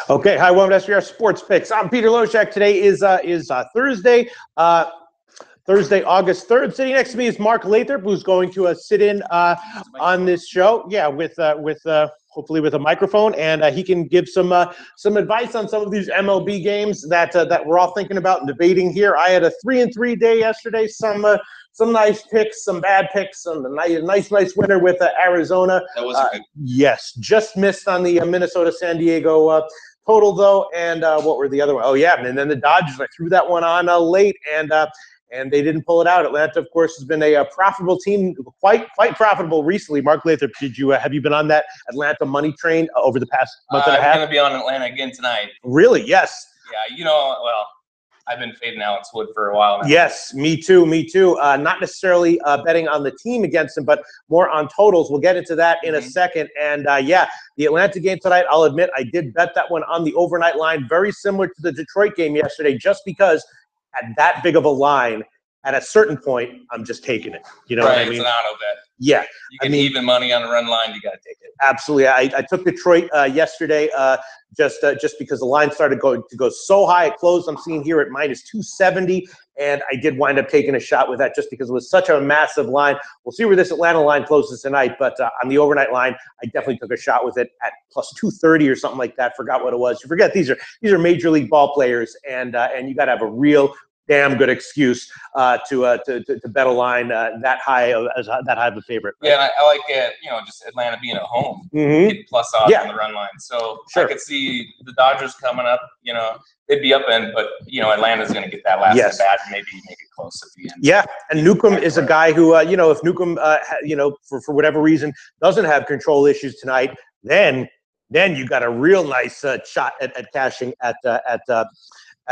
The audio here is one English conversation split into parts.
Okay, hi, welcome to SVR Sports Picks. I'm Peter Loshak. Today is Thursday, August 3rd. Sitting next to me is Mark Lathrop, who's going to sit in on this show. Yeah, with hopefully with a microphone, and he can give some advice on some of these MLB games that we're all thinking about and debating here. I had a 3-3 day yesterday. Some nice picks, some bad picks, some nice winner with Arizona. That was good. Yes, just missed on the Minnesota-San Diego total though. And what were the other one? Oh yeah, and then the Dodgers. I threw that one on late, and they didn't pull it out. Atlanta, of course, has been a profitable team, quite profitable recently. Mark Lathrop, have you been on that Atlanta money train over the past month and a half? I'm going to be on Atlanta again tonight. Really? Yes. Yeah, well, I've been fading Alex Wood for a while now. Yes, me too. Not necessarily betting on the team against him, but more on totals. We'll get into that in a second. And yeah, the Atlanta game tonight, I'll admit, I did bet that one on the overnight line, very similar to the Detroit game yesterday, just because at that big of a line, at a certain point, I'm just taking it. You know what I mean? It's an auto bet. Yeah. You get even money on a run line, you got to take it. Absolutely. I took Detroit yesterday just because the line started to go so high. It closed, I'm seeing here, at minus 270, and I did wind up taking a shot with that just because it was such a massive line. We'll see where this Atlanta line closes tonight, but on the overnight line, I definitely took a shot with it at plus 230 or something like that. Forgot what it was. You forget these are major league ball players, and you got to have a real damn good excuse to bet a line that high of a favorite. Right? Yeah, and I like just Atlanta being at home, get plus odds on the run line. So I could see the Dodgers coming up. They'd be up in, but Atlanta's going to get that last at bat and maybe make it close at the end. Yeah, and Newcomb is a guy who if Newcomb for whatever reason doesn't have control issues tonight, then you got a real nice shot at cashing at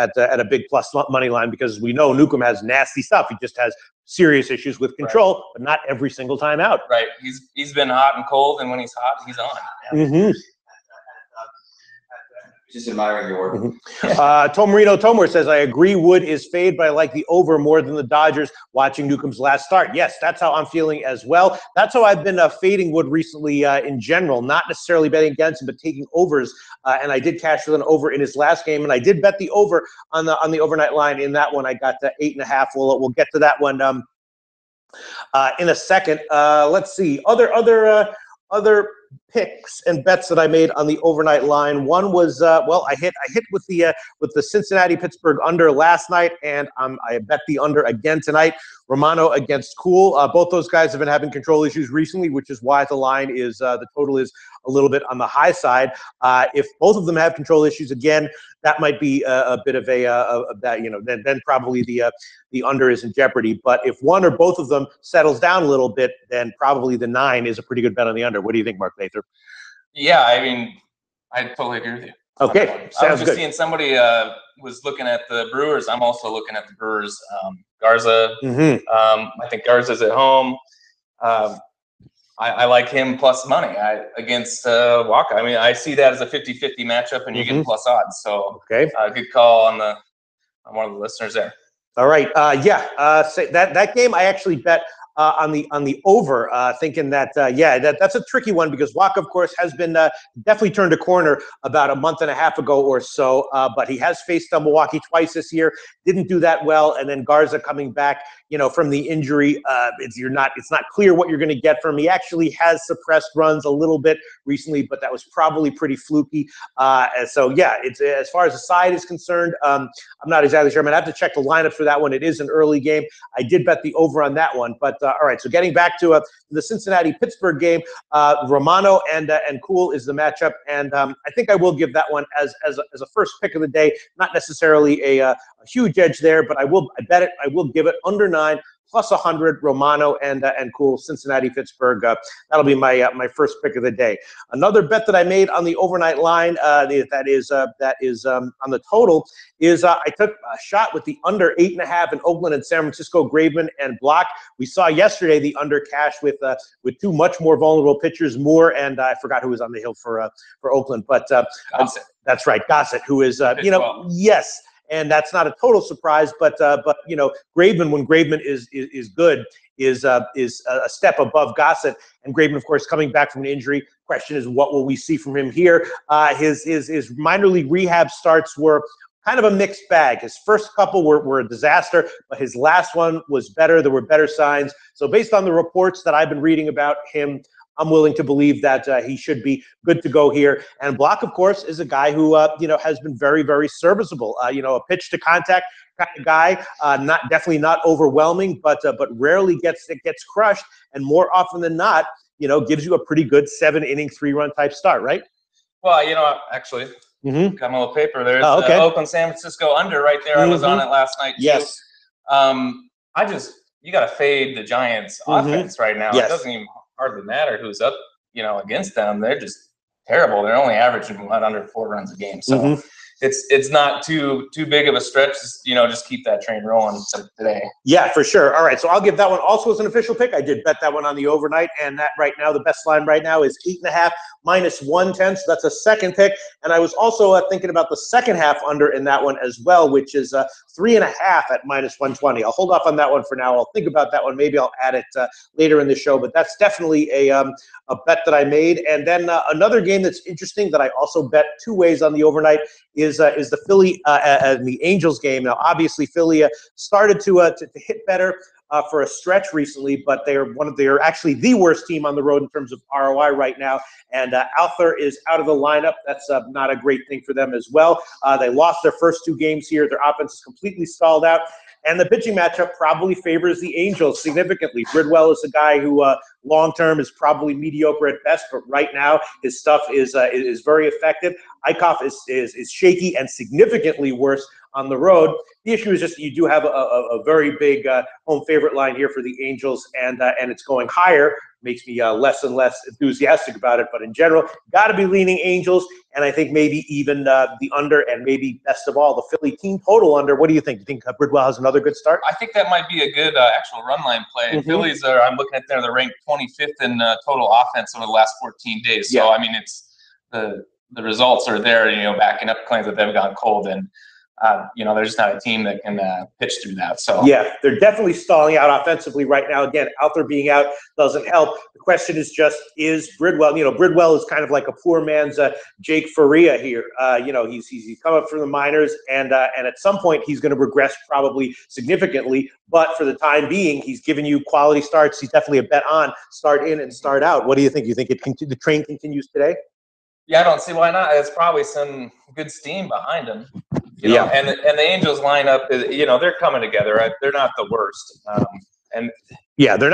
a big plus money line, because we know Newcomb has nasty stuff. He just has serious issues with control, but not every single time out. Right. He's been hot and cold, and when he's hot, he's on. Just admiring your work. Tomarino says, I agree Wood is fade, but I like the over more than the Dodgers watching Newcomb's last start. Yes, that's how I'm feeling as well. That's how I've been fading Wood recently in general, not necessarily betting against him, but taking overs. And I did cash with an over in his last game, and I did bet the over on the overnight line in that one. I got 8.5. We'll get to that one in a second. Let's see. Other picks and bets that I made on the overnight line. One was I hit with the Cincinnati Pittsburgh under last night, and I bet the under again tonight. Romano against Cool. Both those guys have been having control issues recently, which is why the line is the total is a little bit on the high side. If both of them have control issues again, that might be a bit of then probably the under is in jeopardy. But if one or both of them settles down a little bit, then probably the 9 is a pretty good bet on the under. What do you think, Mark Lathrop? Yeah, I mean, I totally agree with you. Okay, I was just seeing somebody was looking at the Brewers. I'm also looking at the Brewers. Garza. I think Garza's at home. I like him plus money against Walker. I mean, I see that as a 50-50 matchup, and you get plus odds. So good call on one of the listeners there. All right. That game I actually bet on the over, thinking that that's a tricky one, because Walker, of course, has been definitely turned a corner about a month and a half ago or so, but he has faced Milwaukee twice this year, didn't do that well, and then Garza coming back, from the injury, it's not clear what you're going to get from him. He actually has suppressed runs a little bit recently, but that was probably pretty fluky. So yeah, it's as far as the side is concerned, I'm not exactly sure. I'm gonna have to check the lineup for that one. It is an early game. I did bet the over on that one, but all right. So getting back to the Cincinnati-Pittsburgh game, Romano and Cool is the matchup, and I think I will give that one as a first pick of the day. Not necessarily a huge edge there, but I bet it. I will give it under 9 plus 100. Romano and Cool, Cincinnati-Pittsburgh. That'll be my first pick of the day. Another bet that I made on the overnight line that is on the total is I took a shot with the under 8.5 in Oakland and San Francisco, Graveman and Block. We saw yesterday the under cash with two much more vulnerable pitchers, Moore and I forgot who was on the hill for Oakland, but Gossett. That's right, Gossett, who is well. Yes. and that's not a total surprise. But you know, Graveman, when Graveman is good, is a step above Gossett. And Graveman, of course, coming back from an injury. Question is, what will we see from him here? His minor league rehab starts were kind of a mixed bag. His first couple were a disaster, but his last one was better. There were better signs. So based on the reports that I've been reading about him, I'm willing to believe that he should be good to go here. And Block, of course, is a guy who you know, has been very, very serviceable. You know, a pitch to contact kind of guy, definitely not overwhelming, but rarely gets crushed, and more often than not, you know, gives you a pretty good 7-inning, 3-run type start, right? Well, you know, actually, got my little paper. There's Oakland, San Francisco under right there. I was on it last night too. Yes. You got to fade the Giants' offense right now. It doesn't even hardly matter who's up, you know, against them. They're just terrible. They're only averaging under 4 runs a game. So it's not too big of a stretch. You know, just keep that train rolling today. Yeah, for sure. All right, so I'll give that one also as an official pick. I did bet that one on the overnight, and that right now, the best line right now is 8.5 minus 110. So that's a second pick. And I was also thinking about the second half under in that one as well, which is 3.5 at minus 120. I'll hold off on that one for now. I'll think about that one. Maybe I'll add it later in the show. But that's definitely a bet that I made. And then another game that's interesting that I also bet 2 ways on the overnight is the Philly and the Angels game. Now, obviously, Philly started to hit better for a stretch recently, but they're actually the worst team on the road in terms of ROI right now. And Alther is out of the lineup. That's not a great thing for them as well. They lost their first 2 games here. Their offense is completely stalled out. And the pitching matchup probably favors the Angels significantly. Bridwell is a guy who long-term is probably mediocre at best, but right now his stuff is very effective. Eichhoff is shaky and significantly worse on the road. The issue is just you do have a very big home favorite line here for the Angels, and it's going higher. Makes me less and less enthusiastic about it, but in general, got to be leaning Angels, and I think maybe even the under, and maybe best of all, the Philly team total under. What do you think? You think Bridwell has another good start? I think that might be a good actual run line play. Phillies are, I'm looking at there, they're ranked 25th in total offense over the last 14 days. So, I mean, it's the results are there, you know, backing up claims that they've gone cold, and you know, they're just not a team that can pitch through that. So yeah, they're definitely stalling out offensively right now. Again, Alther being out doesn't help. The question is just, is Bridwell? You know, Bridwell is kind of like a poor man's Jake Faria here. You know, he's come up from the minors, and at some point he's going to regress probably significantly. But for the time being, he's giving you quality starts. He's definitely a bet on start in and start out. What do you think? You think the train continues today? Yeah, I don't see why not. It's probably some good steam behind him. You know, and the Angels lineup is, you know, they're coming together. They're not the worst. And yeah, they're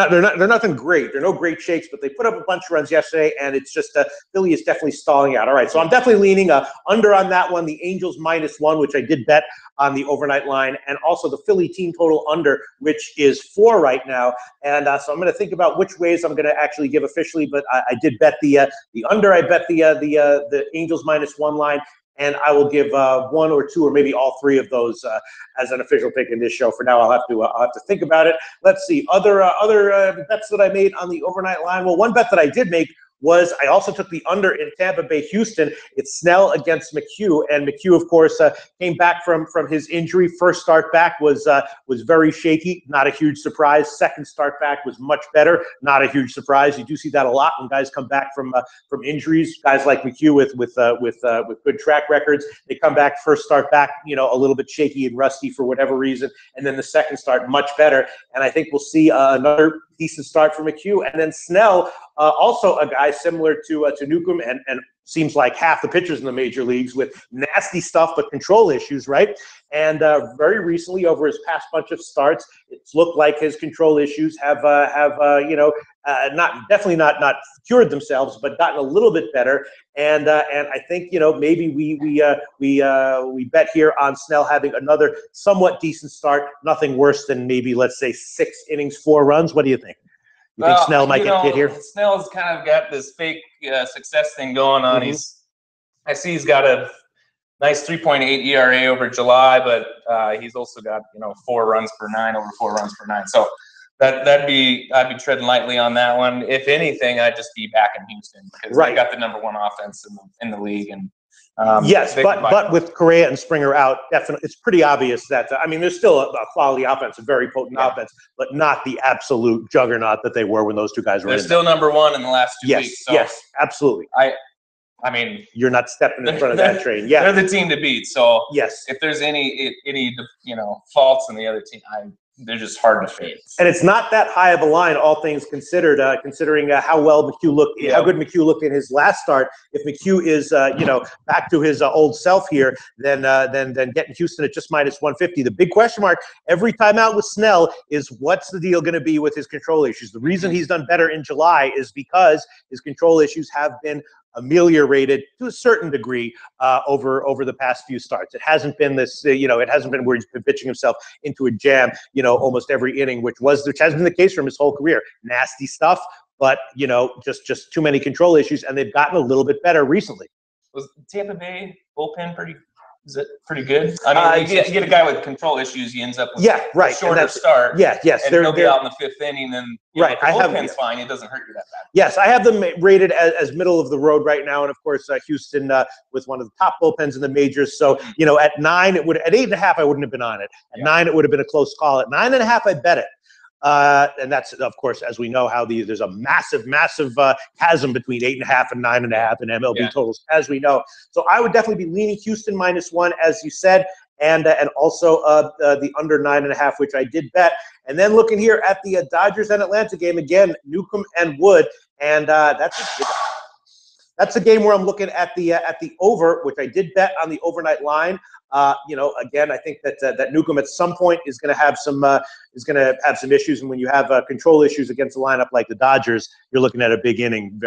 nothing great. They're no great shakes, but they put up a bunch of runs yesterday, and it's just Philly is definitely stalling out. All right, so I'm definitely leaning under on that one. The Angels -1, which I did bet on the overnight line, and also the Philly team total under, which is 4 right now. And so I'm going to think about which ways I'm going to actually give officially, but I did bet the under. I bet the Angels -1 line. And I will give 1 or 2 or maybe all 3 of those as an official pick in this show. For now, I'll have to think about it. Let's see other bets that I made on the overnight line. Well, one bet that I did make was I also took the under in Tampa Bay, Houston. It's Snell against McHugh, and McHugh, of course, came back from his injury. First start back was very shaky, not a huge surprise. Second start back was much better, not a huge surprise. You do see that a lot when guys come back from injuries. Guys like McHugh with good track records, they come back first start back, you know, a little bit shaky and rusty for whatever reason, and then the second start much better. And I think we'll see another decent start for McHugh, and then Snell, also a guy similar to Newcomb, and seems like half the pitchers in the major leagues with nasty stuff but control issues, right? And very recently, over his past bunch of starts, it's looked like his control issues have you know, definitely not cured themselves, but gotten a little bit better. And I think, you know, maybe we bet here on Snell having another somewhat decent start, nothing worse than maybe, let's say, 6 innings, 4 runs. What do you think? You think Snell might get hit here? Snell's kind of got this fake success thing going on. I see he's got a nice 3.8 ERA over July, but he's also got, you know, 4 runs per 9 over 4 runs per 9. So I'd be treading lightly on that one. If anything, I'd just be back in Houston because they got the #1 offense in the league, and yes, but with Correa and Springer out, definitely, it's pretty obvious that I mean, there's still a quality offense, a very potent offense, but not the absolute juggernaut that they were when those two guys were. They're still #1 in the last 2 weeks. So yes, absolutely. I mean, you're not stepping in front of that train. Yeah, they're the team to beat. So yes, if there's any faults in the other team, they're just hard to face. And it's not that high of a line, all things considered, considering how well McHugh looked, how good McHugh looked in his last start. If McHugh is, back to his old self here, then getting Houston at just -150. The big question mark every time out with Snell is what's the deal going to be with his control issues? The reason he's done better in July is because his control issues have been ameliorated to a certain degree over the past few starts. It hasn't been this, it hasn't been where he's been pitching himself into a jam, almost every inning, which has been the case from his whole career. Nasty stuff, but just too many control issues, and they've gotten a little bit better recently. Was Tampa Bay bullpen is it pretty good? I mean, you get a guy with control issues, he ends up with a shorter start. Yes. And he'll be out in the 5th inning, and the bullpen's fine. It doesn't hurt you that bad. Yes, I have them rated as middle of the road right now, and of course Houston with one of the top bullpens in the majors. So at 9, at 8.5, I wouldn't have been on it. At 9, it would have been a close call. At 9.5, I bet it. And that's, of course, as we know, how there's a massive chasm between 8.5 and 9.5 in MLB totals, as we know. So I would definitely be leaning Houston -1, as you said, and also the under 9.5, which I did bet. And then looking here at the Dodgers and Atlanta game again, Newcomb and Wood, and that's a game where I'm looking at the over, which I did bet on the overnight line. Again, I think that Newcomb at some point is going to have some issues, and when you have control issues against a lineup like the Dodgers, you're looking at a big inning,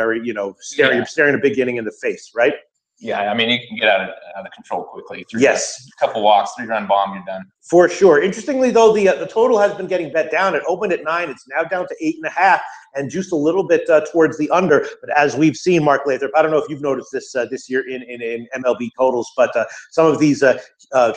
staring a big inning in the face, right? Yeah, I mean, you can get out of control quickly. A couple walks, 3-run bomb, you're done. For sure. Interestingly, though, the total has been getting bet down. It opened at 9. It's now down to 8.5, and juiced a little bit towards the under. But as we've seen, Mark Lathrop, I don't know if you've noticed this year in MLB totals, but some of these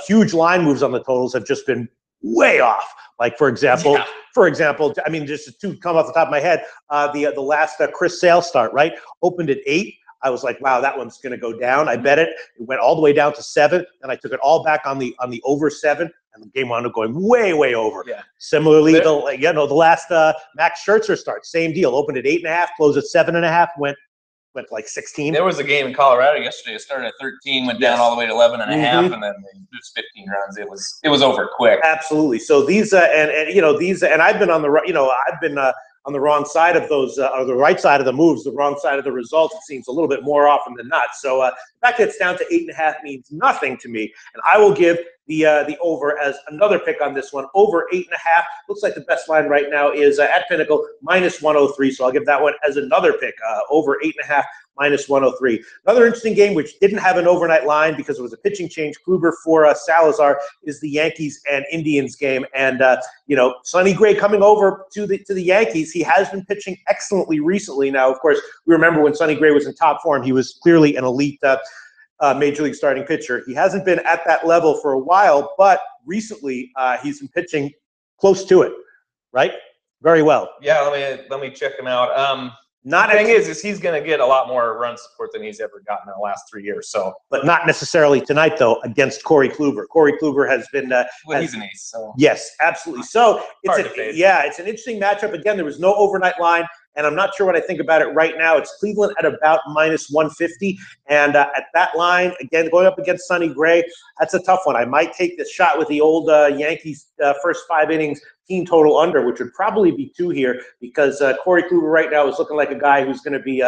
huge line moves on the totals have just been way off. Like for example, I mean, just to come off the top of my head, the last Chris Sale start, right, opened at 8. I was like, wow, that one's going to go down. I bet it. It went all the way down to 7, and I took it all back on the over 7, and the game wound up going way, way over. Yeah. Similarly, the last Max Scherzer start, same deal. Opened at 8.5, closed at 7.5, went like 16. There was a game in Colorado yesterday. It started at 13, went down all the way to 11.5, and then it was 15 runs. It was over quick. Absolutely. So these and I've been on the on the wrong side of those, or the right side of the moves, the wrong side of the results, it seems a little bit more often than not. So the fact that it's down to 8.5 means nothing to me. And I will give the over as another pick on this one. Over 8.5. Looks like the best line right now is at Pinnacle -103. So I'll give that one as another pick. Over 8.5. -103. Another interesting game, which didn't have an overnight line because it was a pitching change, Kluber for Salazar, is the Yankees and Indians game. And Sonny Gray coming over to the Yankees. He has been pitching excellently recently. Now, of course, we remember when Sonny Gray was in top form, he was clearly an elite major league starting pitcher. He hasn't been at that level for a while, but recently he's been pitching close to it, right? Very well. Yeah, let me check him out. The thing is he's going to get a lot more run support than he's ever gotten in the last 3 years. So, but not necessarily tonight, though, against Corey Kluber. Corey Kluber has been. He's an ace. So yes, absolutely. So it's an interesting matchup. Again, there was no overnight line, and I'm not sure what I think about it right now. It's Cleveland at about -150, and at that line, again, going up against Sonny Gray, that's a tough one. I might take this shot with the old Yankees first 5 innings team total under, which would probably be 2 here, because Corey Kluber right now is looking like a guy who's going to be,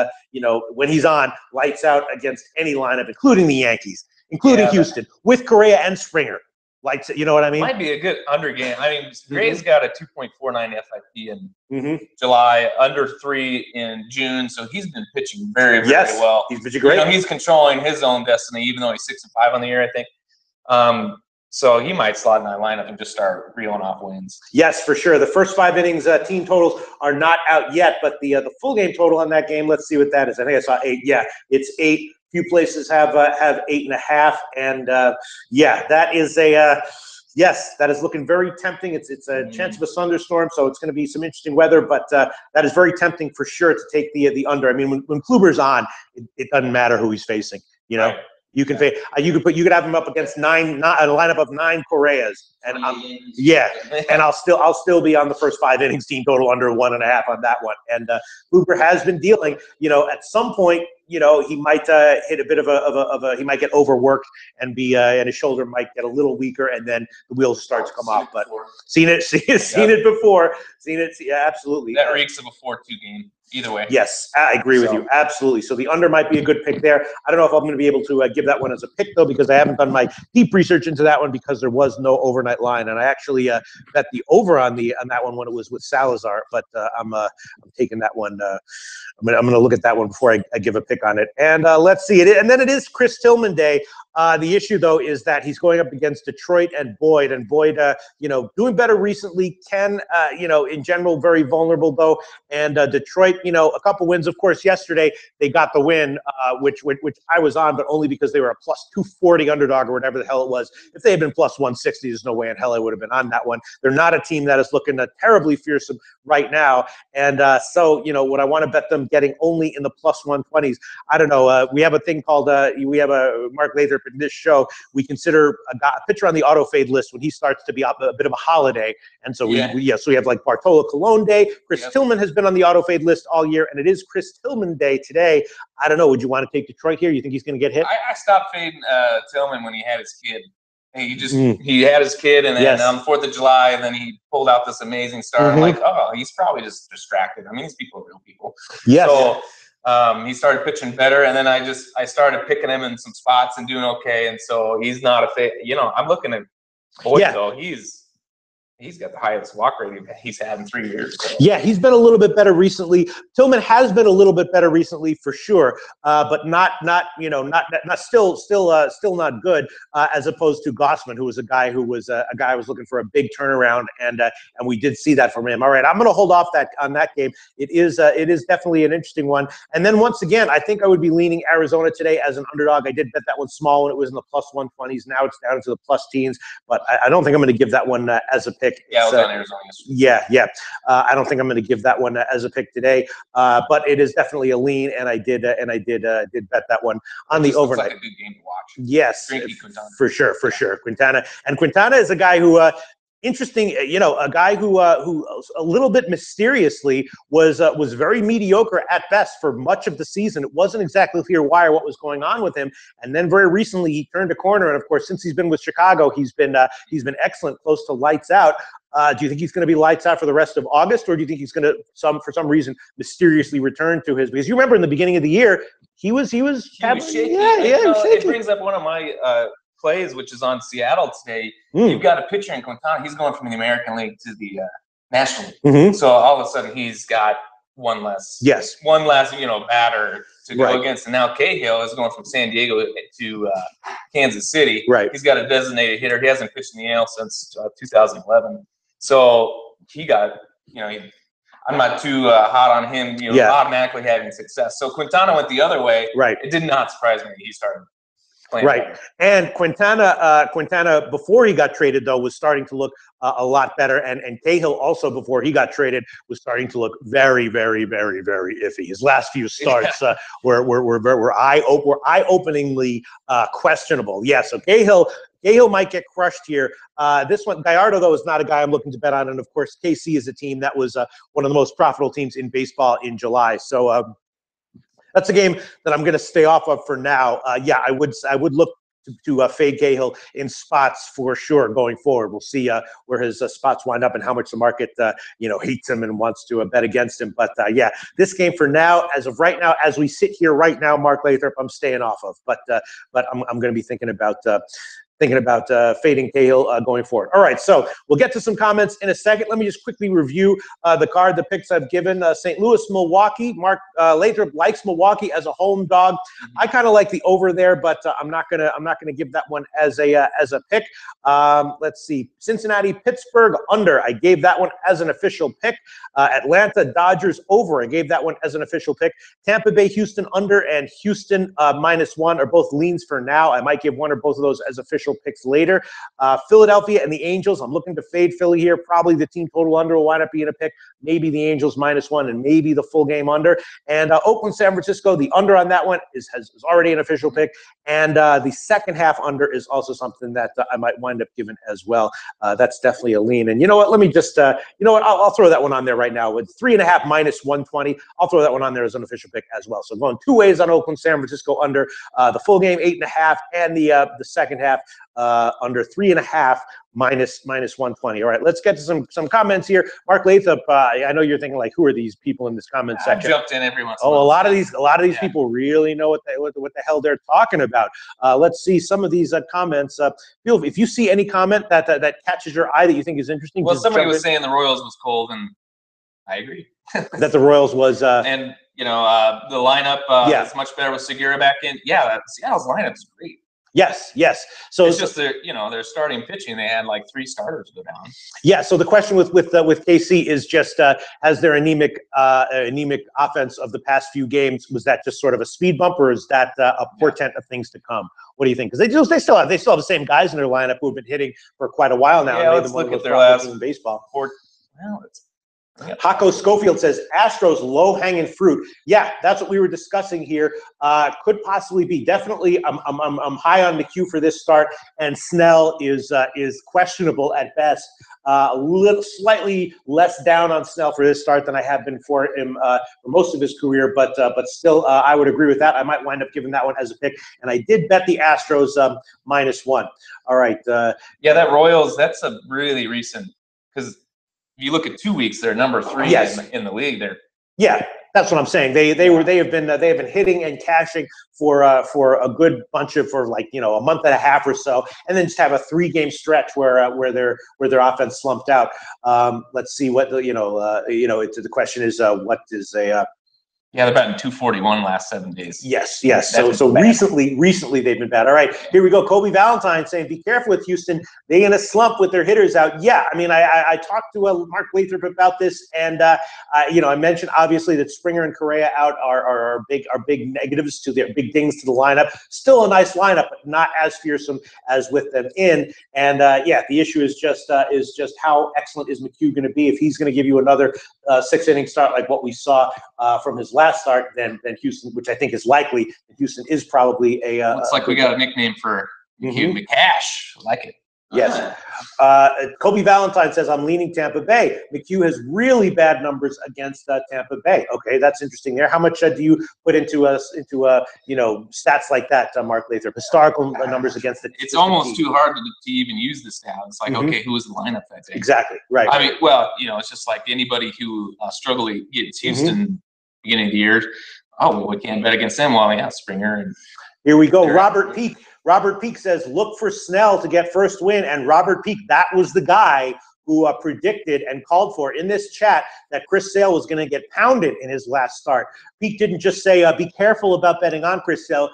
when he's on, lights out against any lineup, including the Yankees, including Houston, with Correa and Springer. Lights, you know what I mean? Might be a good under game. I mean, Gray's got a 2.49 FIP in July, under 3 in June, so he's been pitching very, very well. He's pitching great. He's controlling his own destiny, even though he's 6-5 on the year, I think. So he might slot in that lineup and just start reeling off wins. Yes, for sure. The first 5 innings team totals are not out yet, but the full game total on that game, let's see what that is. I think I saw 8. Yeah, it's 8. Few places have 8.5, and that is Yes, that is looking very tempting. It's a chance of a thunderstorm, so it's going to be some interesting weather. But that is very tempting for sure to take the under. I mean, when Kluber's on, it doesn't matter who he's facing. You know, you can you could have him up against a lineup of 9 Correas, and and I'll still be on the first 5 innings team total under 1.5 on that one. And Kluber has been dealing. You know, at some point, you know, he might hit a bit of a he might get overworked and and his shoulder might get a little weaker, and then the wheels start to come off. But seen it before. Yeah, absolutely. That reeks of a 4-2 game. Either way. Yes, I agree with you. Absolutely. So the under might be a good pick there. I don't know if I'm going to be able to give that one as a pick, though, because I haven't done my deep research into that one because there was no overnight line. And I actually bet the over on that one when it was with Salazar. But I'm taking that one. I'm going to look at that one before I give a pick on it. And let's see. And then it is Chris Tillman Day. The issue, though, is that he's going up against Detroit and Boyd. And Boyd, you know, doing better recently. Ken, you know, in general, very vulnerable, though. And Detroit, you know, a couple wins. Of course, yesterday they got the win, which I was on, but only because they were a plus 240 underdog or whatever the hell it was. If they had been plus 160, there's no way in hell I would have been on that one. They're not a team that is looking terribly fearsome right now. And so, you know, what I want to bet them getting only in the plus 120s. I don't know. We have a thing called, we have a Mark Lathrop in this show. We consider a pitcher on the auto fade list when he starts to be a bit of a holiday. And so so we have like Bartolo Colon Day. Chris Tillman has been on the auto fade list all year, and it is Chris Tillman Day today. I don't know. Would you want to take Detroit here? You think he's going to get hit? I stopped fading Tillman when he had his kid. He had his kid, and then on the 4th of July, and then he pulled out this amazing start. I'm like, oh, he's probably just distracted. I mean, these people are real people. Yes. So he started pitching better, and then I started picking him in some spots and doing okay. And so he's not a fade. You know, I'm looking at Boyd though. He's got the highest walk rate he's had in 3 years. So. Yeah, he's been a little bit better recently. Tillman has been a little bit better recently for sure, but not still not good as opposed to Gossman, who was a guy I was looking for a big turnaround, and we did see that from him. All right, I'm going to hold off on that game. It is definitely an interesting one. And then once again, I think I would be leaning Arizona today as an underdog. I did bet that one small when it was in the plus 120s. Now it's down to the plus teens, but I don't think I'm going to give that one as a pick. Yeah, I was on Arizona yesterday. I don't think I'm going to give that one as a pick today, but it is definitely a lean, and I did bet that one on the overnight. Looks like a good game to watch. Yes, for sure. Quintana is a guy who. Interesting, you know, a guy who a little bit mysteriously was very mediocre at best for much of the season. It wasn't exactly clear why or what was going on with him, and then very recently he turned a corner. And of course, since he's been with Chicago, he's been excellent, close to lights out. Do you think he's going to be lights out for the rest of August, or do you think he's going to for some reason mysteriously return to his? Because you remember in the beginning of the year, he was shaky. It brings up one of my plays, which is on Seattle today. You've got a pitcher in Quintana. He's going from the American League to the National League. So all of a sudden he's got one less batter to go against. And now Cahill is going from San Diego to Kansas City. Right. He's got a designated hitter. He hasn't pitched in the AL since 2011. So he got, I'm not too hot on him, automatically having success. So Quintana went the other way. Right. It did not surprise me that he started. Right. And Quintana, before he got traded, though, was starting to look a lot better. And Cahill also, before he got traded, was starting to look very, very, very, very iffy. His last few starts were eye-openingly questionable. Yeah, so Cahill might get crushed here. This one, Gallardo, though, is not a guy I'm looking to bet on. And, of course, KC is a team that was one of the most profitable teams in baseball in July. So that's a game that I'm going to stay off of for now. I would look to fade Cahill in spots for sure going forward. We'll see where his spots wind up and how much the market hates him and wants to bet against him. But this game for now, as of right now, as we sit here right now, Mark Lathrop, I'm staying off of. But I'm going to be thinking about fading Cahill going forward. All right, so we'll get to some comments in a second. Let me just quickly review the picks I've given. St. Louis, Milwaukee. Mark Lathrop likes Milwaukee as a home dog. I kind of like the over there, but I'm not gonna give that one as a pick. Let's see, Cincinnati, Pittsburgh under. I gave that one as an official pick. Atlanta, Dodgers over. I gave that one as an official pick. Tampa Bay, Houston under, and Houston -1 are both leans for now. I might give one or both of those as official official picks later. Philadelphia and the Angels. I'm looking to fade Philly here. Probably the team total under will wind up being a pick. Maybe the Angels -1 and maybe the full game under. And Oakland, San Francisco, the under on that one is already an official pick. And the second half under is also something that I might wind up giving as well. That's definitely a lean. And you know what? Let me just, you know what? I'll throw that one on there right now with 3.5 -120. I'll throw that one on there as an official pick as well. So going two ways on Oakland, San Francisco under, the full game 8.5 and the second half under 3.5 -120. All right, let's get to some comments here. Mark Lathrop, I know you're thinking like, who are these people in this comment section? I jumped in every once. A lot of these people really know what the hell they're talking about. Let's see some of these comments. If you see any comment that catches your eye that you think is interesting, well, somebody was saying the Royals was cold, and I agree. That the Royals was, and you know, the lineup is much better with Segura back in. Yeah, Seattle's lineup is great. Yes. So it's just their starting pitching. They had like 3 starters go down. Yeah. So the question with KC is just has their anemic offense of the past few games, was that just sort of a speed bump, or is that a portent of things to come? What do you think? Because they still have the same guys in their lineup who have been hitting for quite a while now. Yeah, let's look at their last in baseball. It's Hako Schofield says Astros low-hanging fruit. Yeah, that's what we were discussing here. Could possibly be. Definitely, I'm high on McHugh for this start, and Snell is questionable at best. Slightly less down on Snell for this start than I have been for him for most of his career, but still, I would agree with that. I might wind up giving that one as a pick, and I did bet the Astros -1. All right. Yeah, that Royals. That's a really recent, because if you look at 2 weeks, they're number 3 in the league. That's what I'm saying. They have been hitting and cashing for a good bunch of a month and a half or so, and then just have a 3-game stretch where their offense slumped out. Let's see what the question is. What is a Yeah, they're batting .241 last 7 days. Yes. So recently they've been bad. All right, here we go. Kobe Valentine saying, "Be careful with Houston. They in a slump with their hitters out." Yeah, I mean, I talked to Mark Lathrop about this, and I mentioned obviously that Springer and Correa out are big negatives to their big dings to the lineup. Still a nice lineup, but not as fearsome as with them in. And the issue is just how excellent is McHugh going to be if he's going to give you another 6-inning start like what we saw from his last start, then Houston, which I think is likely. Houston is probably a. Looks like we got a nickname for McHugh. McCash. I like it. Yes. Kobe Valentine says, "I'm leaning Tampa Bay. McHugh has really bad numbers against Tampa Bay." Okay, that's interesting there. How much do you put into stats like that, Mark Lathrop? Historical numbers against the It's almost too hard to even use the stat. It's like, okay, who was the lineup that day? Exactly, right. I mean, well, it's just like anybody who struggled against Houston beginning of the year. Oh, we can't bet against them. Well, yeah, Springer. And here we go. Robert Peak says, "Look for Snell to get first win." And Robert Peak, that was the guy who predicted and called for in this chat that Chris Sale was going to get pounded in his last start. Peak didn't just say, "Be careful about betting on Chris Sale."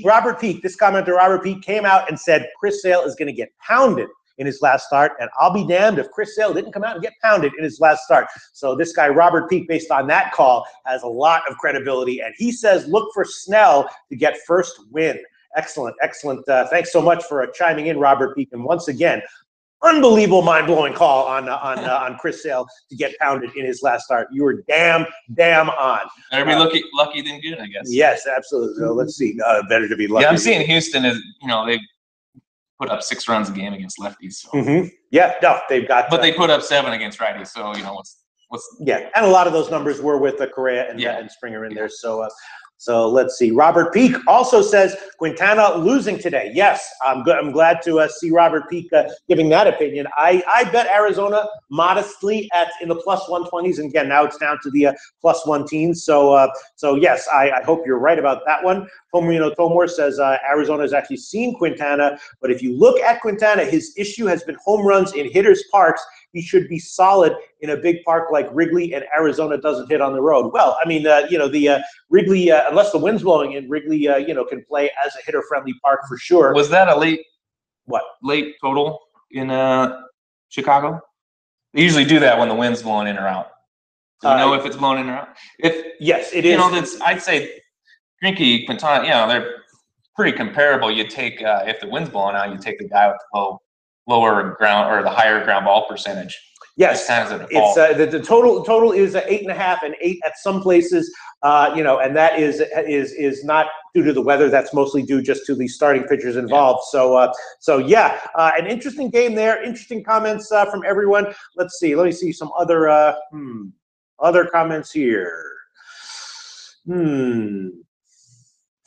Robert Peak, this commenter, Robert Peak, came out and said Chris Sale is going to get pounded in his last start, and I'll be damned if Chris Sale didn't come out and get pounded in his last start. So this guy, Robert Peak, based on that call, has a lot of credibility, and he says look for Snell to get first win. Excellent. Thanks so much for chiming in, Robert Peak, and once again, unbelievable, mind-blowing call on Chris Sale to get pounded in his last start. You were damn on. Better be lucky than good, I guess. Yes, absolutely. So let's see. Better to be lucky. Yeah, I'm seeing Houston is, they put up 6 runs a game against lefties. So. Yeah, no, they've got. But they put up 7 against righties. So what's. Yeah, and a lot of those numbers were with Correa and Springer in there. So let's see. Robert Peak also says Quintana losing today. Yes, I'm good. I'm glad to see Robert Peak giving that opinion. I bet Arizona modestly in the +120s, and again now it's down to the +1 teens. So yes, I hope you're right about that one. Tomor says Arizona has actually seen Quintana, but if you look at Quintana, his issue has been home runs in hitters' parks. He should be solid in a big park like Wrigley, and Arizona doesn't hit on the road. Well, I mean, the Wrigley, unless the wind's blowing in, Wrigley, can play as a hitter-friendly park for sure. Was that a late total in Chicago? They usually do that when the wind's blowing in or out. Do you know if it's blowing in or out? Yes, it is. I'd say Grinky, Quintana, pretty comparable. You take if the wind's blowing out, you take the guy with the lower ground or the higher ground ball percentage. Yes, it's the total is 8.5 and 8 at some places, and that is not due to the weather. That's mostly due just to the starting pitchers involved. Yeah. So yeah, an interesting game there. Interesting comments from everyone. Let's see. Let me see some other other comments here.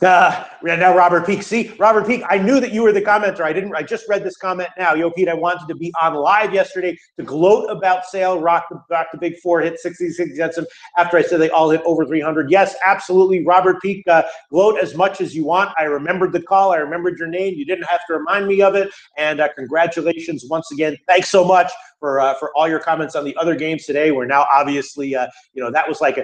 Now Robert Peak. See, Robert Peak, I knew that you were the commenter. I just read this comment now. Yo, Pete, I wanted to be on live yesterday to gloat about Sale, rock the big four, hit 66 against them after I said they all hit over 300. Yes, absolutely, Robert Peak, gloat as much as you want. I remembered the call. I remembered your name. You didn't have to remind me of it. And congratulations once again. Thanks so much for all your comments on the other games today. We're now obviously, that was like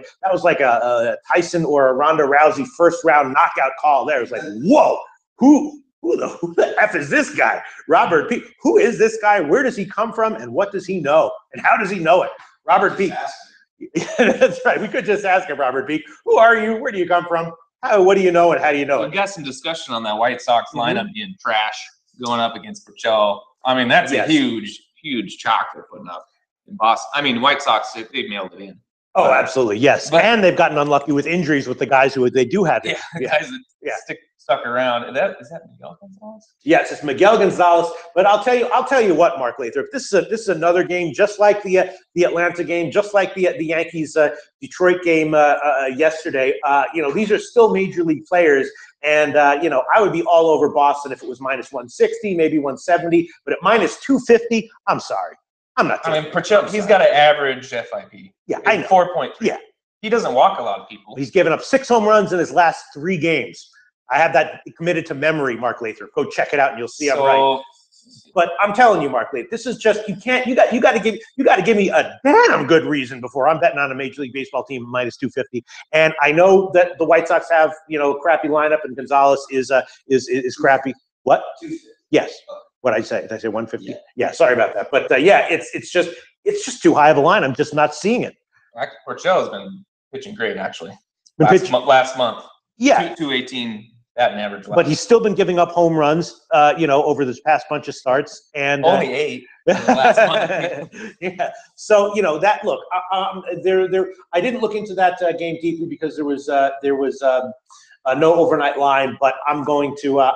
a Tyson or a Ronda Rousey first round knockout call there. It was like, whoa, who the F is this guy? Robert Peak. Who is this guy? Where does he come from? And what does he know? And how does he know it? Robert Peak. That's right. We could just ask him, Robert Peak. Who are you? Where do you come from? What do you know and how do you know it? We got some discussion on that White Sox lineup being trash going up against Purcell. I mean, that's a huge chalk they're putting up in Boston. I mean, White Sox, they've mailed it in. Oh, absolutely, yes. And they've gotten unlucky with injuries with the guys who they do have. Guys that stuck around. Is that Miguel Gonzalez? Yes, it's Miguel Gonzalez. But I'll tell you what, Mark Lathrop. This is another game just like the Atlanta game, just like the Yankees Detroit game yesterday. These are still major league players. And, I would be all over Boston if it was minus 160, maybe 170. But at minus 250, I'm sorry. I'm not. I mean, Purcell, he's got an average FIP. Yeah, I know. 4.3. Yeah. He doesn't walk a lot of people. He's given up 6 home runs in his last 3 games. I have that committed to memory, Mark Lathrop. Go check it out and you'll see I'm right. But I'm telling you, Mark Lathrop, this is just you got to give me a damn good reason before I'm betting on a Major League Baseball team minus 250. And I know that the White Sox have a crappy lineup and Gonzalez is crappy. What? 250. Yes. What did I say? Did I say 150? Yeah. Sorry about that. But it's just too high of a line. I'm just not seeing it. Purcell has been pitching great actually. Last month. Yeah. 218 batting average. But he's still been giving up home runs, over this past bunch of starts, and only 8 in the last month. Yeah. So that look. I didn't look into that game deeply because there was no overnight line, but I'm going to, at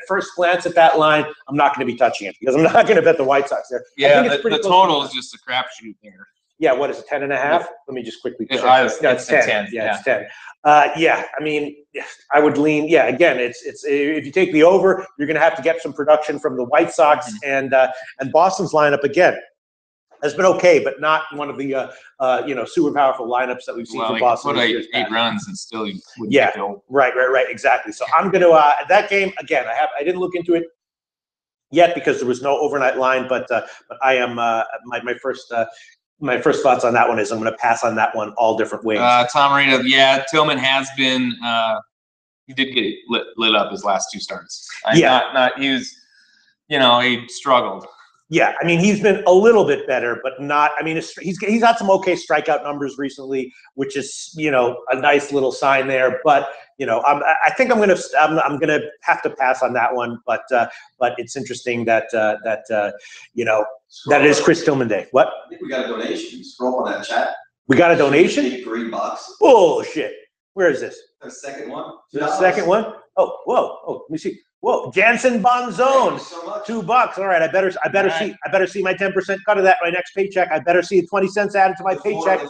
first glance at that line, I'm not going to be touching it because I'm not going to bet the White Sox there. Yeah, the total is just a crapshoot there. Yeah, what is it, 10.5? Let me just quickly check. It's 10. Yeah, it's 10. I mean, I would lean. Yeah, again, it's if you take the over, you're going to have to get some production from the White Sox and Boston's lineup again has been okay, but not one of the super powerful lineups that we've seen from Boston. Put 8 runs and still you wouldn't get the over. Right, exactly. So I'm going to that game again. I didn't look into it yet because there was no overnight line, but I am my first thoughts on that one is I'm going to pass on that one all different ways. Tom Marino, Tillman has been he did get lit up his last 2 starts. He was he struggled. Yeah, I mean, he's been a little bit better, but not. I mean, he's had some okay strikeout numbers recently, which is a nice little sign there. But I think I'm gonna have to pass on that one. But it's interesting that that it is Chris Tillman Day. What? I think we got a donation. Scroll on that chat. We got a donation? Big green box. Bullshit. Where is this? The second one. The second one? Oh, whoa. Oh, let me see. Whoa, Jansen Bonzone, so much. $2. All right, I better see my 10% cut of that my next paycheck. I better see 20 cents added to my paycheck.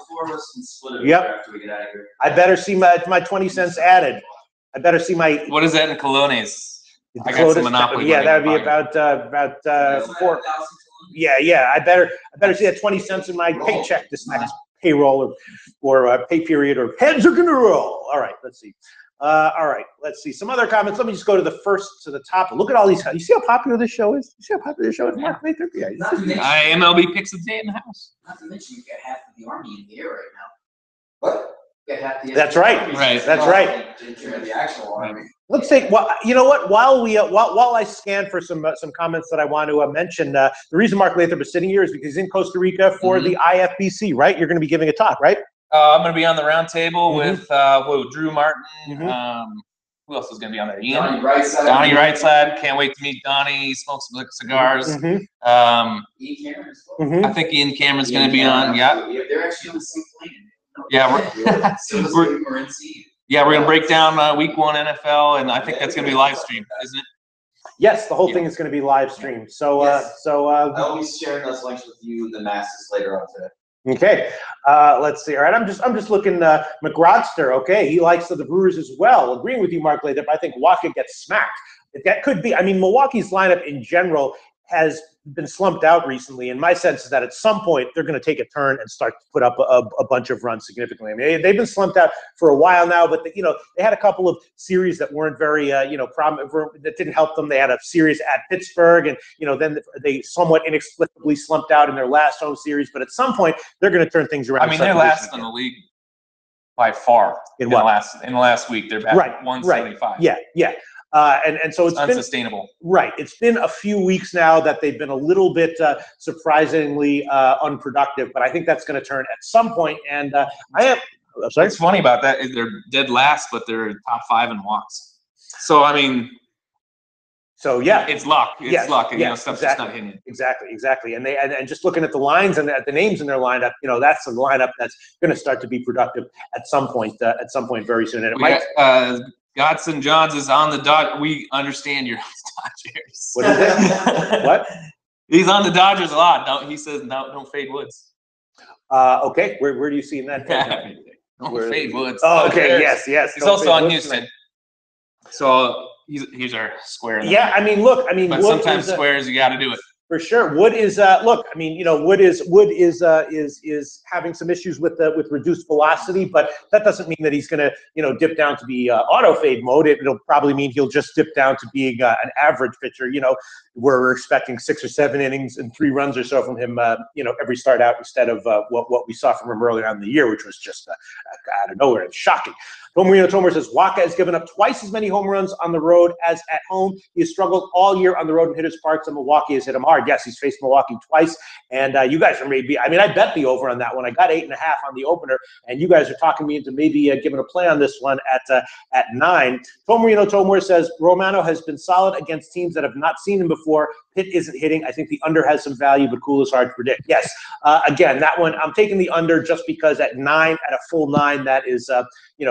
Yep. After we get out of here. I better see my 20 cents added. I better see my. What is that in colones? I got some Monopoly. Yeah, that would be about 4. Yeah. I better see that 20 cents in my paycheck this next payroll or pay period or heads are gonna roll. All right, let's see. All right, let's see some other comments. Let me just go to the top. Look at all these. You see how popular this show is? You see how popular this show is? Yeah. Mark Lathrop? Yeah. MLB picks a day in the house. Not to mention you got half of the army in the air right now. What? That's right. That's right. The actual army. Let's take. Well, you know what? While I scan for some comments that I want to mention, the reason Mark Lathrop is sitting here is because he's in Costa Rica for the IFBC. Right? You're going to be giving a talk, right? I'm going to be on the round table with Drew Martin, Who else is going to be on there? Donnie Rightside. Donnie Rightside. Can't wait to meet Donnie. Smoke some cigars. Ian Cameron's I think Ian Cameron's going to be on. Yeah. They're actually on the same plane. Yeah, we're going to break down week 1 NFL, and I think that's going to be live streamed, isn't it? Yes, the whole thing is going to be live streamed. So, I'll be sharing those links with you, the masses, later on today. Okay, let's see. All right, I'm just looking. McGrodster, okay, he likes the Brewers as well. Agreeing with you, Mark Lathrop. I think Waka gets smacked. That could be. I mean, Milwaukee's lineup in general has been slumped out recently, and my sense is that at some point they're going to take a turn and start to put up a bunch of runs significantly. I mean, they've been slumped out for a while now, but they had a couple of series that weren't very that didn't help them. They had a series at Pittsburgh, and then they somewhat inexplicably slumped out in their last home series. But at some point they're going to turn things around. I mean, they're last in the league by far in the last week. They're back at 175. Right. Yeah. And so it's unsustainable. It's been a few weeks now that they've been a little bit surprisingly unproductive, but I think that's going to turn at some point. And I'm sorry. What's funny about that is they're dead last, but they're top 5 in walks. So I mean, it's luck. It's luck, and stuff's just not hitting. Exactly. And just looking at the lines and at the names in their lineup, that's the lineup that's going to start to be productive at some point very soon. And it might. Godson Johns is on the Dodgers. We understand you're on the Dodgers. What is it? What? He's on the Dodgers a lot. He says don't fade Woods. Okay. Where do you see in that? Don't fade Woods. Oh, okay. Yes. He's also on Houston. So he's our square. Yeah. I mean, look. I mean, but sometimes squares you got to do it. For sure. Wood is look, I mean, Wood is having some issues with reduced velocity, but that doesn't mean that he's going to, dip down to be auto fade mode. It'll probably mean he'll just dip down to being an average pitcher, where we're expecting 6 or 7 innings and 3 runs or so from him, every start out instead of what we saw from him earlier on in the year, which was just out of nowhere and shocking. Tomarino Tomer says Waka has given up twice as many home runs on the road as at home. He has struggled all year on the road in hitters' parks, and Milwaukee has hit him hard. Yes, he's faced Milwaukee twice, and you guys are maybe. I mean, I bet the over on that one. I got 8.5 on the opener, and you guys are talking me into maybe giving a play on this one at 9. Tomarino Tomer says Romano has been solid against teams that have not seen him before. Pitt isn't hitting. I think the under has some value, but cool is hard to predict. Yes, again, that one I'm taking the under just because at a full 9, that is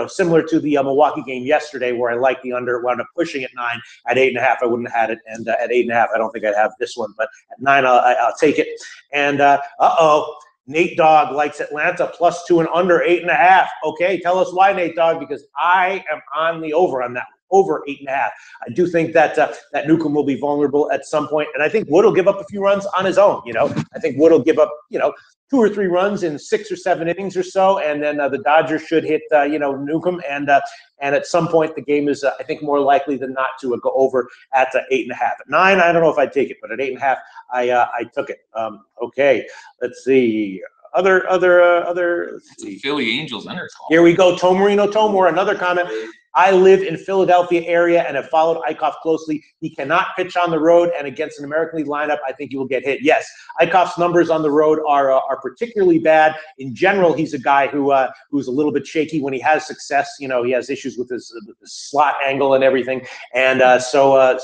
similar to the Milwaukee game yesterday where I liked the under, wound up pushing at 9. At 8.5, I wouldn't have had it, and at 8.5, I don't think I'd have this one, but at 9, I'll take it. And Nate Dogg likes Atlanta +2 and under 8.5. Okay, tell us why, Nate Dogg, because I am on the over on that one. Over 8.5. I do think that Newcomb will be vulnerable at some point, and I think Wood will give up a few runs on his own. I think Wood will give up 2 or 3 runs in 6 or 7 innings or so, and then the Dodgers should hit Newcomb, and at some point the game is I think more likely than not to go over at 8.5. At 9, I don't know if I'd take it, but at 8.5, I took it. Okay, let's see. Other. Let's see. Philly Angels under call. Here we go. Tomarino Tomor, another comment. I live in Philadelphia area and have followed Eichhoff closely. He cannot pitch on the road, and against an American League lineup, I think he will get hit. Yes, Eichhoff's numbers on the road are particularly bad. In general, he's a guy who's a little bit shaky when he has success. He has issues with his slot angle and everything, and so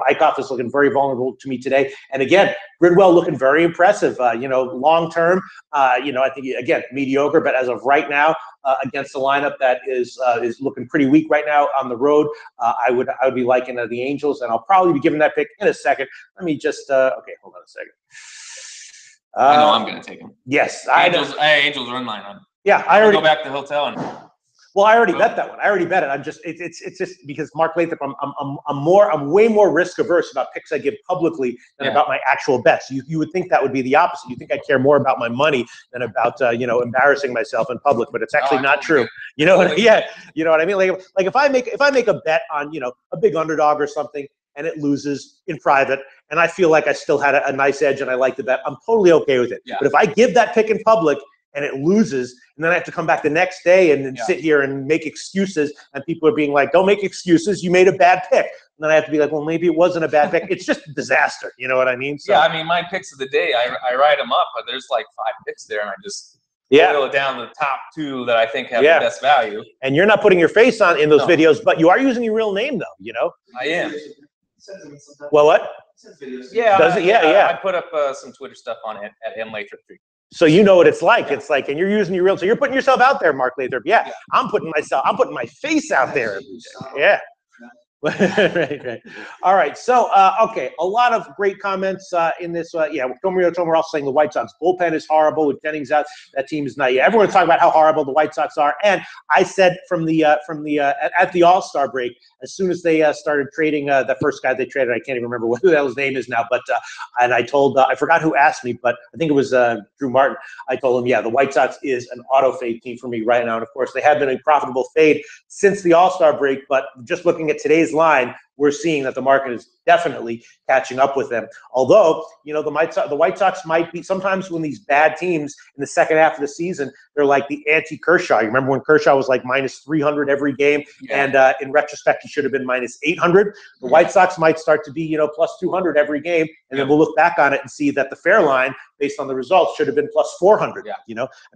Eichhoff is looking very vulnerable to me today. And again, Gridwell looking very impressive. Long term, I think again mediocre, but as of right now. Against a lineup that is looking pretty weak right now on the road, I would be liking the Angels, and I'll probably be giving that pick in a second. Let me just okay, hold on a second. I know I'm going to take them. Yes, Angels run line on. Yeah, I already go back to the hotel and. Well, I already bet that one. I already bet it. I'm just it's just because Mark Lathrop, I'm way more risk averse about picks I give publicly than about my actual bets. You would think that would be the opposite. You think I care more about my money than about embarrassing myself in public, but it's actually not true. You know what I mean? Like if I make a bet on a big underdog or something and it loses in private and I feel like I still had a nice edge and I like the bet, I'm totally okay with it. Yeah. But if I give that pick in public and it loses, and then I have to come back the next day and sit here and make excuses, and people are being like, don't make excuses, you made a bad pick. And then I have to be like, well, maybe it wasn't a bad pick. It's just a disaster, you know what I mean? So, yeah, I mean, my picks of the day, I write them up, but there's like 5 picks there, and I just boil it down to the top 2 that I think have the best value. And you're not putting your face on in those videos, but you are using your real name, though. You know. I am. Well, what? Yeah. Does it? Yeah. I put up some Twitter stuff on it at MLathrop. So you know what it's like. It's like, and you're using your real. So you're putting yourself out there, Mark Lathrop. Yeah. I'm putting my face out there. Yeah. right. All right. So, okay, a lot of great comments in this. Tomer also saying the White Sox bullpen is horrible with Jennings out. That team is not. Yeah, everyone's talking about how horrible the White Sox are. And I said at the All-Star break, as soon as they started trading the first guy they traded, I can't even remember who the hell his name is now. But and I told I forgot who asked me, but I think it was Drew Martin. I told him, yeah, the White Sox is an auto fade team for me right now. And of course, they have been a profitable fade since the All-Star break. But just looking at today's line, we're seeing that the market is definitely catching up with them. Although, the White Sox might be, sometimes when these bad teams in the second half of the season, they're like the anti-Kershaw. You remember when Kershaw was like minus 300 every game, and in retrospect, he should have been minus 800. The White Sox might start to be, plus 200 every game, and then we'll look back on it and see that the fair line, based on the results, should have been plus 400.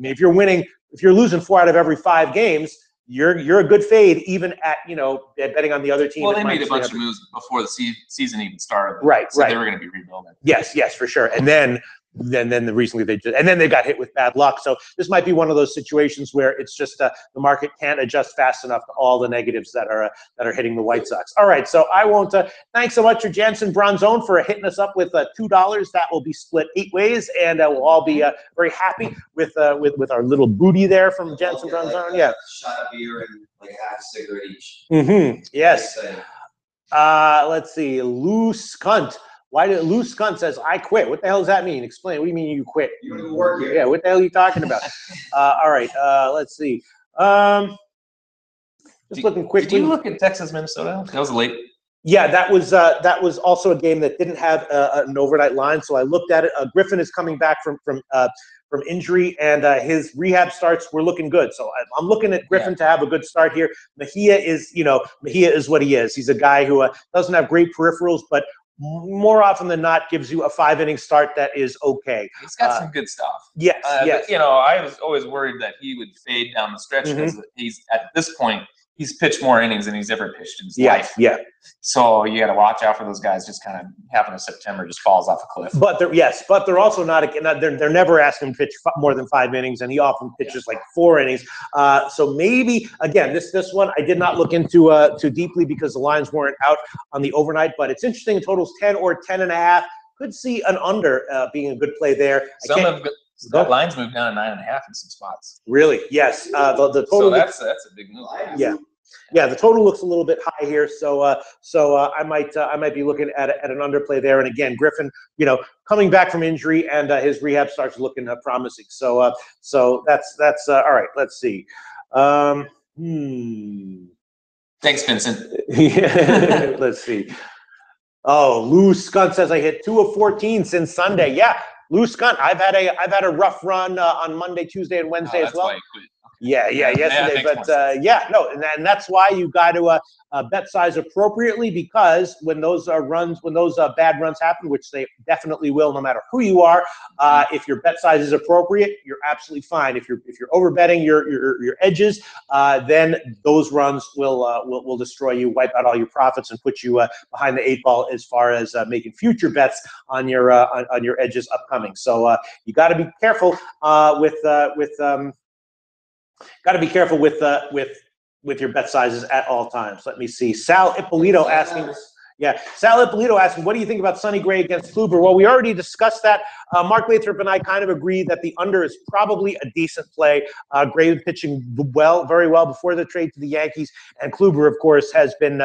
If you're losing 4 out of every 5 games, you're a good fade, even at betting on the other team. Well, they made a bunch of moves before the season even started. Right. They were going to be rebuilding. Yes, for sure. And then recently they got hit with bad luck. So this might be one of those situations where it's just the market can't adjust fast enough to all the negatives that are hitting the White Sox. All right, so I won't. Thanks so much to Jansen Bronzone for hitting us up with $2. That will be split 8 ways, and we'll all be very happy with our little booty there from Jansen Bronzone. Yeah. Shot of beer and like half a cigarette each. Mm-hmm. Yes. Let's see. Loose cunt. Why did Loose Cunt says, I quit? What the hell does that mean? Explain. What do you mean you quit? You don't even work here. Yeah, what the hell are you talking about? All right, let's see. Just looking quickly. Did you look at Texas, Minnesota? That was late. Yeah, that was also a game that didn't have an overnight line, so I looked at it. Griffin is coming back from injury, and his rehab starts were looking good. So I'm looking at Griffin to have a good start here. Mejia is what he is. He's a guy who doesn't have great peripherals, but more often than not gives you a 5-inning start that is okay. He's got some good stuff. Yes. But, I was always worried that he would fade down the stretch because he's at this point he's pitched more innings than he's ever pitched in his life. Yeah. So you got to watch out for those guys. Just kind of happen in September, just falls off a cliff. But they're also not. They're never asking him to pitch more than 5 innings, and he often pitches like 4 innings. So maybe again, this one I did not look into too deeply because the lines weren't out on the overnight. But it's interesting. The total's 10 or 10.5. Could see an under being a good play there. The lines moved down to 9.5 in some spots. Really? Yes. The total. So that's a big move. Yeah, the total looks a little bit high here, so I might be looking at an underplay there. And again, Griffin, coming back from injury, and his rehab starts looking promising. So that's all right. Let's see. Thanks, Vincent. Let's see. Oh, Lou Skunt says I hit 2 of 14 since Sunday. Yeah, Lou Skunt. I've had a rough run on Monday, Tuesday, and Wednesday as well. Why you quit. Yesterday, but and that's why you got to bet size appropriately, because when those bad runs happen, which they definitely will, no matter who you are, if your bet size is appropriate, you're absolutely fine. If you're over betting your edges, then those runs will destroy you, wipe out all your profits, and put you behind the 8 ball as far as making future bets on your edges upcoming. So you got to be careful with your bet sizes at all times. Let me see. Sal Ippolito asking, what do you think about Sonny Gray against Kluber? Well, we already discussed that. Mark Lathrop and I kind of agree that the under is probably a decent play. Gray was pitching very well before the trade to the Yankees, and Kluber, of course, has been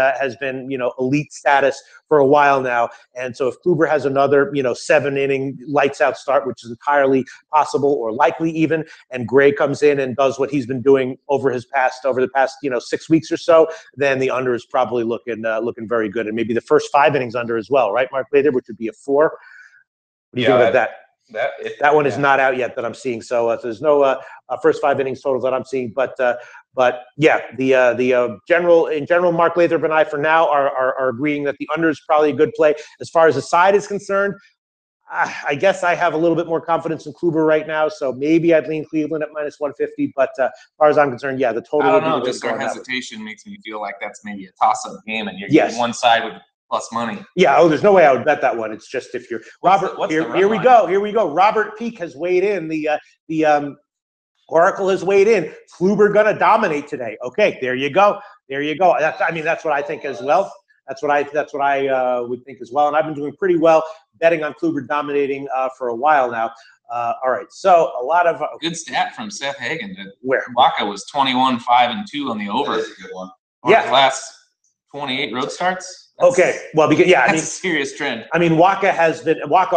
elite status for a while now. And so if Kluber has another 7-inning lights out start, which is entirely possible or likely even, and Gray comes in and does what he's been doing over the past 6 weeks or so, then the under is probably looking very good, and maybe the first 5 innings under as well, right, Mark Lathrop, which would be a 4. What do you think about that? That one is not out yet that I'm seeing. So there's no first 5 innings total that I'm seeing. But in general, Mark Lathrop and I for now are agreeing that the under is probably a good play. As far as the side is concerned, I guess I have a little bit more confidence in Kluber right now, so maybe I'd lean Cleveland at -150. But as far as I'm concerned, yeah, the total. I don't know. Just our hesitation makes me feel like that's maybe a toss-up game, and you're getting one side with plus money. Yeah. Oh, there's no way I would bet that one. It's just if you're Robert. Here we go. Here we go. Robert Peak has weighed in. The Oracle has weighed in. Kluber gonna dominate today. Okay, there you go. There you go. That's what I think as well. That's what I would think as well. And I've been doing pretty well betting on Kluber dominating for a while now. All right, so a lot of good stat from Seth Hagen. Where Waka was 21-5-2 on the over. That's a good one. Yeah, last 28 road starts. Okay, well, because that's a serious trend. I mean, Waka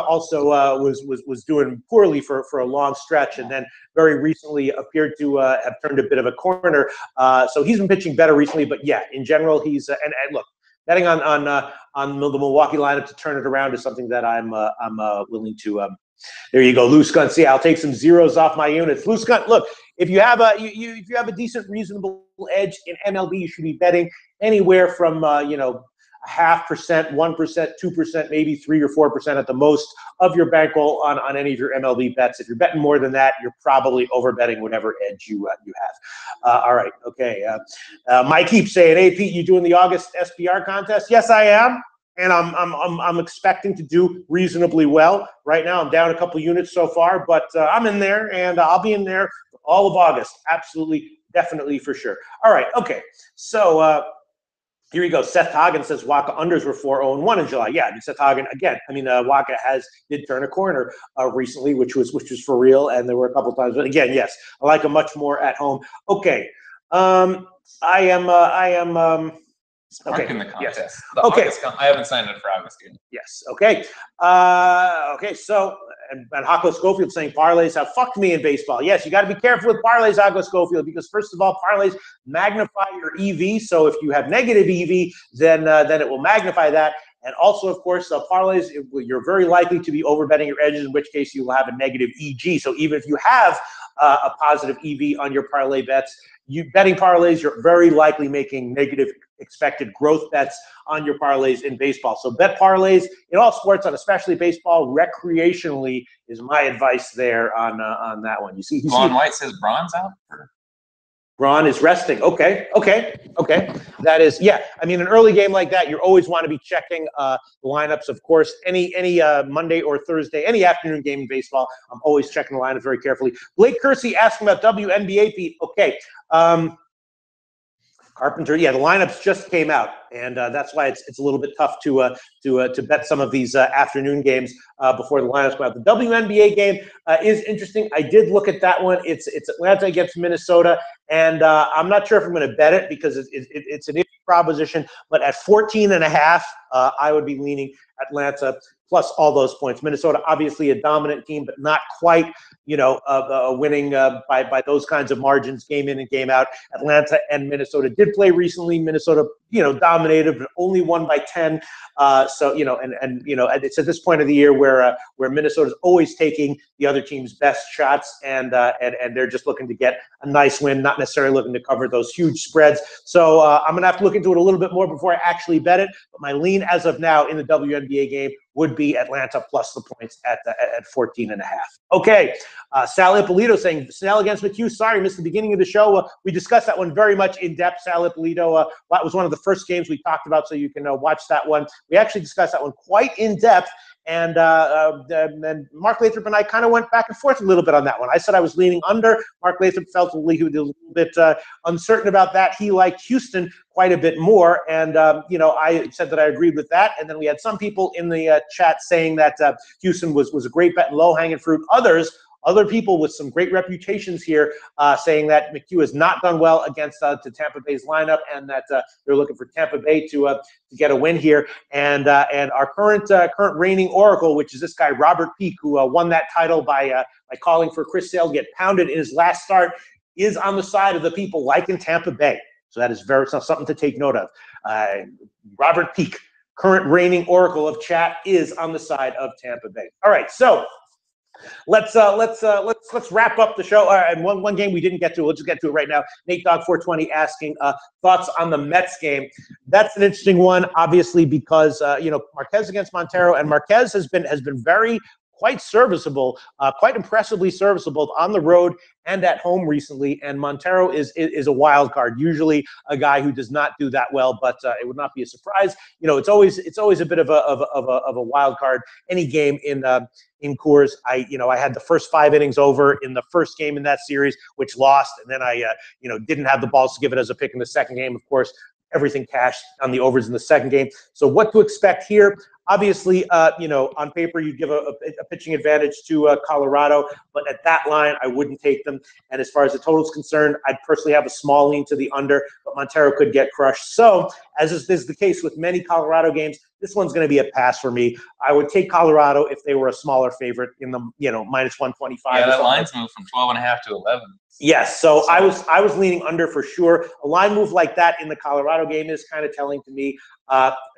also was doing poorly for a long stretch, and then very recently appeared to have turned a bit of a corner. So he's been pitching better recently, but yeah, in general, he's and look. Betting on the Milwaukee lineup to turn it around is something that I'm willing to. There you go, Loose Gun. See, I'll take some zeros off my units. Loose Gun. Look, if you have if you have a decent, reasonable edge in MLB, you should be betting anywhere from 0.5%, 1%, 2%, maybe 3 or 4% at the most of your bankroll on any of your MLB bets. If you're betting more than that, you're probably overbetting whatever edge you have. All right, okay. Mike keeps saying, "Hey Pete, you doing the August SPR contest?" Yes, I am, and I'm expecting to do reasonably well. Right now, I'm down a couple units so far, but I'm in there, and I'll be in there all of August. Absolutely, definitely, for sure. All right, okay. So. Here we go. Seth Hagen says Waka unders were 4-0-1 in July. Yeah, I mean, Seth Hagen again. I mean, Waka did turn a corner recently, which was for real, and there were a couple times. But again, yes, I like him much more at home. Okay, I am. Okay. In the contest. Yes. Okay. I haven't signed up for August yet. Yes. Okay. Okay. So, and Hako Schofield saying parlays have fucked me in baseball. Yes, you got to be careful with parlays, Hako Schofield, because first of all, parlays magnify your EV. So if you have negative EV, then it will magnify that. And also, of course, parlays, you're very likely to be overbetting your edges, in which case you will have a negative EG. So even if you have a positive EV on your parlay bets, betting parlays, you're very likely making negative expected growth bets on your parlays in baseball. So bet parlays in all sports, and especially baseball, recreationally is my advice there on that one. You see, Vaughn White says Braun's out. Braun is resting. Okay. That is, yeah. I mean, an early game like that, you always want to be checking the lineups. Of course, any Monday or Thursday, any afternoon game in baseball, I'm always checking the lineups very carefully. Blake Kersey asking about WNBA, Pete. Okay. Carpenter, yeah, the lineups just came out, and that's why it's a little bit tough to bet some of these afternoon games before the lineups come out. The WNBA game is interesting. I did look at that one. It's Atlanta against Minnesota, and I'm not sure if I'm going to bet it because it's an iffy proposition. But at 14.5, I would be leaning Atlanta plus all those points. Minnesota, obviously a dominant team, but not quite, winning by those kinds of margins, game in and game out. Atlanta and Minnesota did play recently. Minnesota, dominated, but only won by 10. So, it's at this point of the year where Minnesota's always taking the other team's best shots, and they're just looking to get a nice win, not necessarily looking to cover those huge spreads. So I'm going to have to look into it a little bit more before I actually bet it. But my lean as of now in the WNBA game would be Atlanta plus the points at 14.5. Okay, Sal Ippolito saying, Snell against McHugh. Sorry, missed the beginning of the show. We discussed that one very much in depth. Sal Ippolito, that was one of the first games we talked about, so you can watch that one. We actually discussed that one quite in depth. And Mark Lathrop and I kind of went back and forth a little bit on that one. I said I was leaning under. Mark Lathrop felt a little bit uncertain about that. He liked Houston quite a bit more. And, I said that I agreed with that. And then we had some people in the chat saying that Houston was a great bet and low-hanging fruit. Other people with some great reputations here saying that McHugh has not done well against the Tampa Bay's lineup, and that they're looking for Tampa Bay to get a win here. And our current reigning oracle, which is this guy Robert Peak, who won that title by calling for Chris Sale to get pounded in his last start, is on the side of the people liking Tampa Bay. So that is something to take note of. Robert Peak, current reigning oracle of chat, is on the side of Tampa Bay. All right, so Let's wrap up the show. And one game we didn't get to. We'll just get to it right now. Nate Dogg 420 asking thoughts on the Mets game. That's an interesting one, obviously, because Marquez against Montero, and Marquez has been very quite serviceable, quite impressively serviceable on the road and at home recently. And Montero is a wild card, usually a guy who does not do that well, but it would not be a surprise. It's always a bit of a wild card. Any game in Coors, I had the first 5 innings over in the first game in that series, which lost, and then I didn't have the balls to give it as a pick in the second game. Of course, everything cashed on the overs in the second game. So what to expect here? Obviously, on paper, you give a pitching advantage to Colorado, but at that line, I wouldn't take them. And as far as the total is concerned, I'd personally have a small lean to the under, but Montero could get crushed. So, as is the case with many Colorado games, this one's going to be a pass for me. I would take Colorado if they were a smaller favorite in the minus 125. Yeah, that line's moved from 12.5 to 11. Yes, so I was leaning under for sure. A line move like that in the Colorado game is kind of telling to me.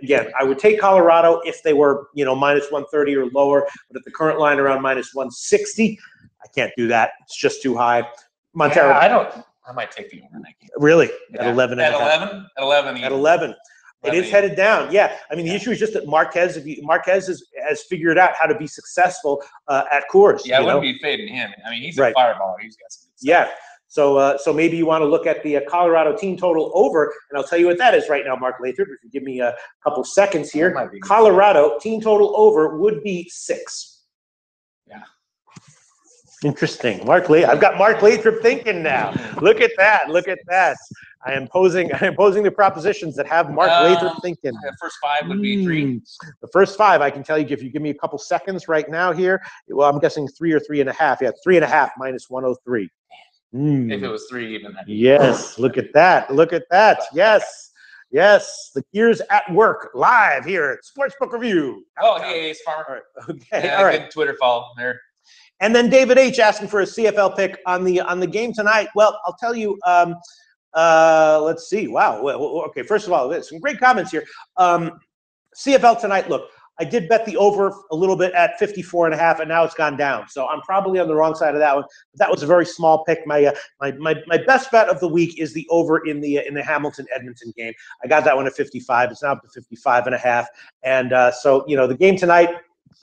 Again, I would take Colorado if they were, minus 130 or lower, but at the current line around minus 160, I can't do that. It's just too high. Montero. Yeah, I might take the over in that game. Really? Yeah. At 11 and a half. At 11. At 11. It is headed down. Yeah. I mean, the issue is just that Marquez has figured out how to be successful at Coors. Yeah, I wouldn't be fading him. I mean, he's a fireball. He's got some good stuff. Yeah. So maybe you want to look at the Colorado team total over, and I'll tell you what that is right now, Mark Lathrop. If you give me a couple seconds here, Colorado team total over would be 6. Yeah. Interesting. I've got Mark Lathrop thinking now. Look at that. Look at that. I am posing the propositions that have Mark Lathrop thinking. The first 5 would be 3. The first 5, I can tell you, if you give me a couple seconds right now here, well, I'm guessing 3 or 3.5. Yeah, 3.5 minus 103. If it was 3 even. Yes, look at that. Look at that. Yes. Yes, the gears at work live here at Sportsbook Review. Oh, hey, Ace Farmer. All right. Okay. Yeah, all right. Good Twitter follow there. And then David H. asking for a CFL pick on the game tonight. Well, I'll tell you. Let's see. Wow. Okay. First of all, there's some great comments here. CFL tonight. Look, I did bet the over a little bit at 54.5, and now it's gone down. So I'm probably on the wrong side of that one. But that was a very small pick. My best bet of the week is the over in the Hamilton Edmonton game. I got that one at 55. It's now up to 55.5. And so the game tonight,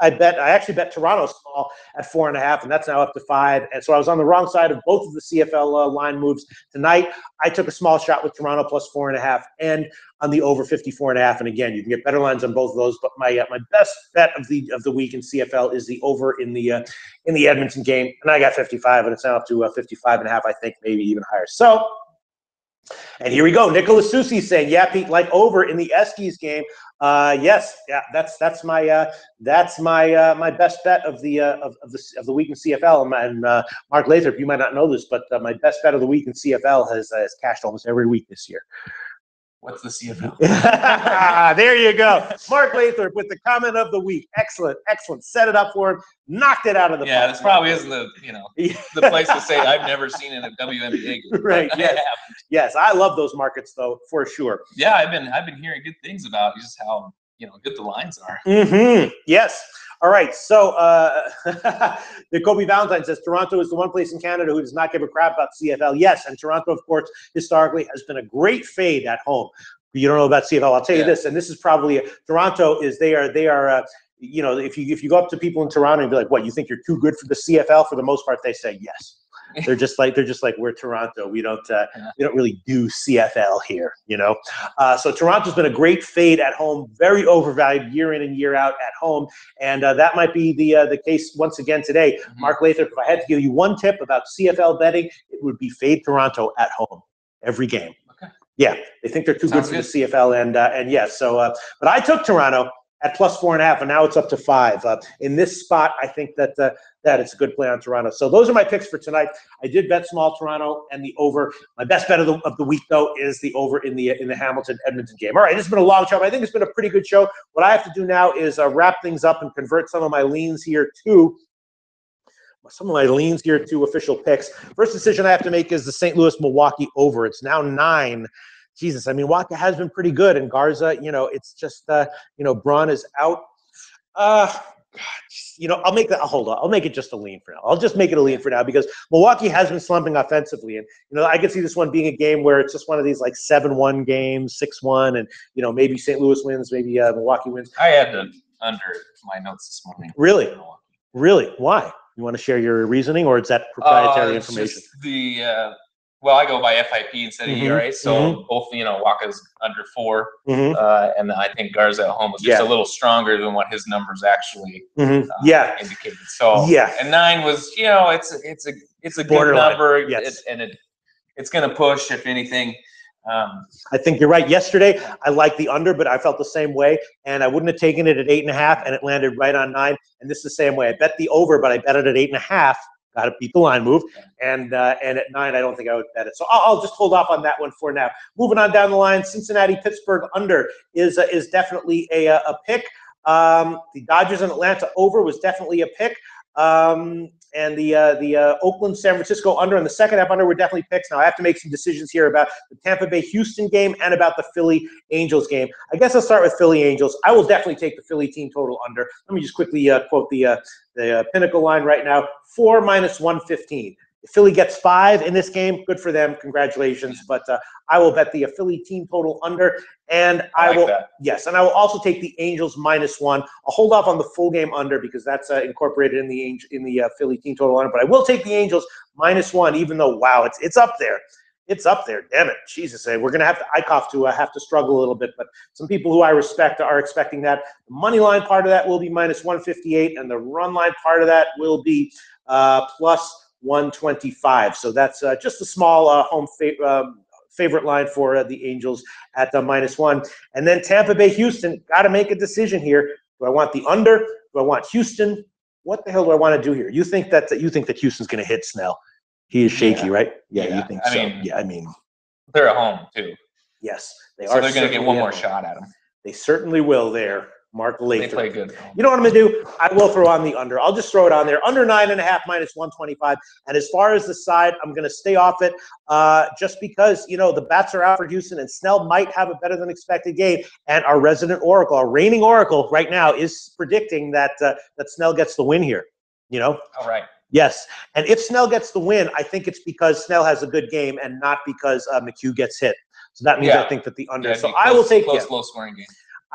I actually bet Toronto small at 4.5, and that's now up to 5. And so I was on the wrong side of both of the CFL line moves tonight. I took a small shot with Toronto plus 4.5, and on the over 54.5. And again, you can get better lines on both of those. But my best bet of the week in CFL is the over in the Edmonton game, and I got 55, and it's now up to 55.5. I think maybe even higher. So. And here we go. Nicholas Susi saying, "Yeah, Pete, like over in the Eskies game." Yes, yeah, that's my best bet of the week in CFL. And Mark Lathrop, you might not know this, but my best bet of the week in CFL has cashed almost every week this year. What's the CFL? There you go. Mark Lathrop with the comment of the week. Excellent, excellent. Set it up for him. Knocked it out of the park. This probably isn't the place to say I've never seen in a WNBA game. Right. Yes. Yes, I love those markets though, for sure. Yeah, I've been hearing good things about just how good the lines are. Mm-hmm. Yes. All right, so the Kobe Valentine says Toronto is the one place in Canada who does not give a crap about CFL. Yes, and Toronto, of course, historically has been a great fade at home. You don't know about CFL. I'll tell you this, and this is probably Toronto is they are if you go up to people in Toronto and be like, "What, you think you're too good for the CFL?" For the most part, they say yes. They're just like we're Toronto. We don't really do CFL here, So Toronto's been a great fade at home, very overvalued year in and year out at home, and that might be the case once again today. Mm-hmm. Mark Lathrop, if I had to give you one tip about CFL betting, it would be fade Toronto at home every game. Okay. Yeah, they think they're too good for the CFL, and yes. So, but I took Toronto at plus 4.5, and now it's up to 5. In this spot, I think that it's a good play on Toronto. So those are my picks for tonight. I did bet small Toronto and the over. My best bet of the week, though, is the over in the Hamilton Edmonton game. All right, this has been a long show, but I think it's been a pretty good show. What I have to do now is wrap things up and convert some of my leans here to official picks. First decision I have to make is the St. Louis-Milwaukee over. It's now 9. Jesus, I mean, Waka has been pretty good, and Garza, it's just, Braun is out. You know, I'll make that. Hold on. I'll make it just a lean for now. I'll just make it a lean for now because Milwaukee has been slumping offensively, and you know I could see this one being a game where it's just one of these like 7-1 games, 6-1, and you know maybe St. Louis wins, maybe Milwaukee wins. I had to under my notes this morning. Really? Really? Why? You want to share your reasoning, or is that proprietary information? Just the well, I go by FIP instead of ERA, so both Waka's under 4, and I think Garza at home was just a little stronger than what his numbers actually indicated. So and 9 was it's a good number, and it's going to push if anything. I think you're right. Yesterday, I liked the under, but I felt the same way, and I wouldn't have taken it at 8.5, and it landed right on 9. And this is the same way. I bet the over, but I bet it at 8.5. Got to beat the line move, and at 9, I don't think I would bet it. So I'll just hold off on that one for now. Moving on down the line, Cincinnati Pittsburgh under is definitely a pick. The Dodgers and Atlanta over was definitely a pick. And the Oakland San Francisco under in the second half under were definitely picks. Now I have to make some decisions here about the Tampa Bay Houston game and about the Philly Angels game. I guess I'll start with Philly Angels. I will definitely take the Philly team total under. Let me just quickly quote the Pinnacle line right now: 4 minus 115. If Philly gets 5 in this game, good for them. Congratulations. But I will bet the Philly team total under, and I will also take the Angels -1. I'll hold off on the full game under because that's incorporated in the Philly team total under. But I will take the Angels -1, even though it's up there. It's up there. Damn it, Jesus! We're gonna have to have to struggle a little bit. But some people who I respect are expecting that. The money line part of that will be -158, and the run line part of that will be plus 125. So that's just a small home favorite line for the Angels at -1. And then Tampa Bay Houston, got to make a decision here. Do I want the under? Do I want Houston? What the hell do I want to do here? You think that Houston's going to hit Snell? He is shaky, right? Yeah, you think so? I mean, they're at home too. Yes, they so are. They're going to get one more shot at him. They certainly will. There. Mark Lathrop. They play good. You know what I'm going to do? I will throw on the under. I'll just throw it on there. Under 9.5 -125. And as far as the side, I'm going to stay off it just because, the bats are out for Houston and Snell might have a better than expected game. And our resident oracle, our reigning oracle right now is predicting that Snell gets the win here. All right. Yes. And if Snell gets the win, I think it's because Snell has a good game and not because McHugh gets hit. So that means I think that the under. So I will take close, low-scoring game.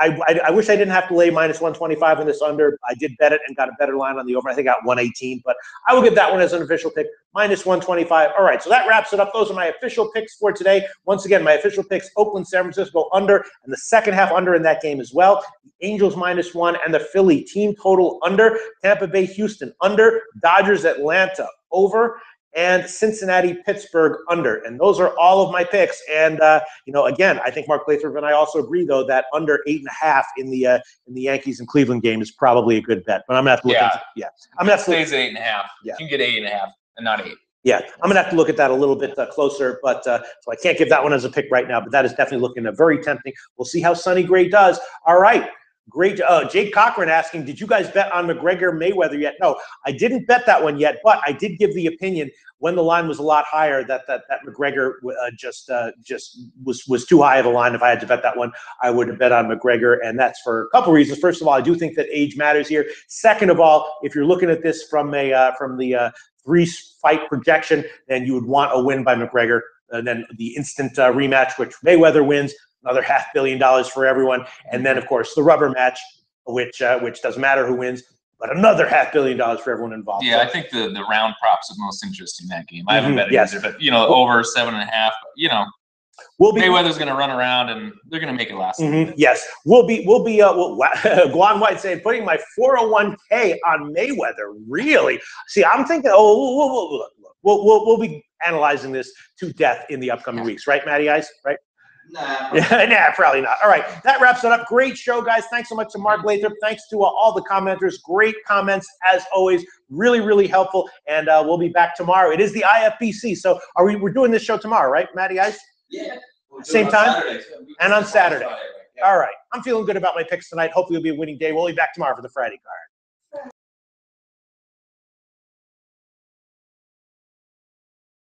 I wish I didn't have to lay -125 in this under. I did bet it and got a better line on the over. I think I got 118, but I will give that one as an official pick, -125. All right, so that wraps it up. Those are my official picks for today. Once again, my official picks: Oakland, San Francisco under, and the second half under in that game as well. The Angels -1 and the Philly team total under. Tampa Bay, Houston under. Dodgers, Atlanta over. And Cincinnati, Pittsburgh under. And those are all of my picks. And, again, I think Mark Lathrop and I also agree, though, that under 8.5 in the Yankees and Cleveland game is probably a good bet. But I'm going to have to look at it. I'm going to stays at 8.5. You can get 8.5 and not 8. Yeah, I'm going to have to look at that a little bit closer. But so I can't give that one as a pick right now. But that is definitely looking very tempting. We'll see how Sonny Gray does. All right. Great. Jake Cochran asking, did you guys bet on McGregor Mayweather yet? No, I didn't bet that one yet, but I did give the opinion when the line was a lot higher that McGregor just was too high of a line. If I had to bet that one, I would have bet on McGregor, and that's for a couple reasons. First of all, I do think that age matters here. Second of all, if you're looking at this from the 3-fight projection, then you would want a win by McGregor, and then the instant rematch, which Mayweather wins. Another $500 million for everyone. And then, of course, the rubber match, which doesn't matter who wins, but another $500 million for everyone involved. Yeah, I think the round props are most interesting in that game. I haven't bet it either, but, over 7.5, Mayweather's going to run around and they're going to make it last. Yes, we'll be Guan White saying, putting my 401k on Mayweather. Really? See, I'm thinking, we'll be analyzing this to death in the upcoming weeks. Right, Matty Ice? Right? Nah, probably not. All right, that wraps it up. Great show, guys. Thanks so much to Mark Lathrop. Thanks to all the commenters. Great comments, as always. Really, really helpful. And we'll be back tomorrow. It is the IFBC. So we're doing this show tomorrow, right, Matty Ice? Yeah. Same time? And on Saturday. Yeah. All right. I'm feeling good about my picks tonight. Hopefully it'll be a winning day. We'll be back tomorrow for the Friday card.